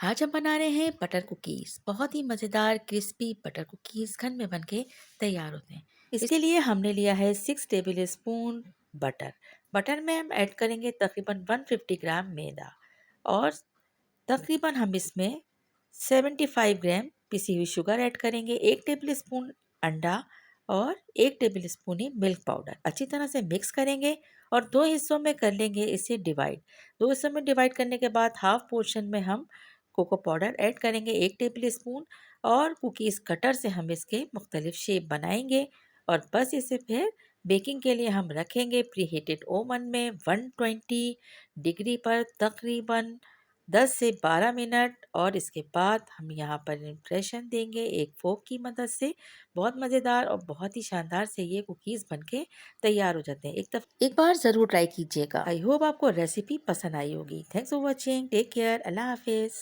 आज हम बना रहे हैं बटर कुकीज़। बहुत ही मज़ेदार क्रिस्पी बटर कुकीज़ घर में बनके तैयार होते हैं। इसके लिए हमने लिया है 6 टेबल स्पून बटर। बटर में हम ऐड करेंगे तकरीबन 150 ग्राम मैदा और तकरीबन हम इसमें 75 ग्राम पिसी हुई शुगर ऐड करेंगे, 1 टेबल स्पून अंडा और 1 टेबल स्पून ही मिल्क पाउडर। अच्छी तरह से मिक्स करेंगे और 2 हिस्सों में कर लेंगे इसे डिवाइड। 2 हिस्सों में डिवाइड करने के बाद हाफ पोर्शन में हम कोको पाउडर ऐड करेंगे 1 टेबल स्पून और कुकीज़ कटर से हम इसके मुख्तलिफ शेप बनाएंगे और बस इसे फिर बेकिंग के लिए हम रखेंगे प्रीहीटेड ओवन में 120 डिग्री पर तकरीबन 10 से 12 मिनट और इसके बाद हम यहाँ पर इम्प्रेशन देंगे एक फोक की मदद से। बहुत मज़ेदार और बहुत ही शानदार से ये कुकीज़ बनके तैयार हो जाते हैं। एक बार ज़रूर ट्राई कीजिएगा। आई होप आपको रेसिपी पसंद आई होगी। Thanks for watching. Take care. अल्लाह हाफिज़।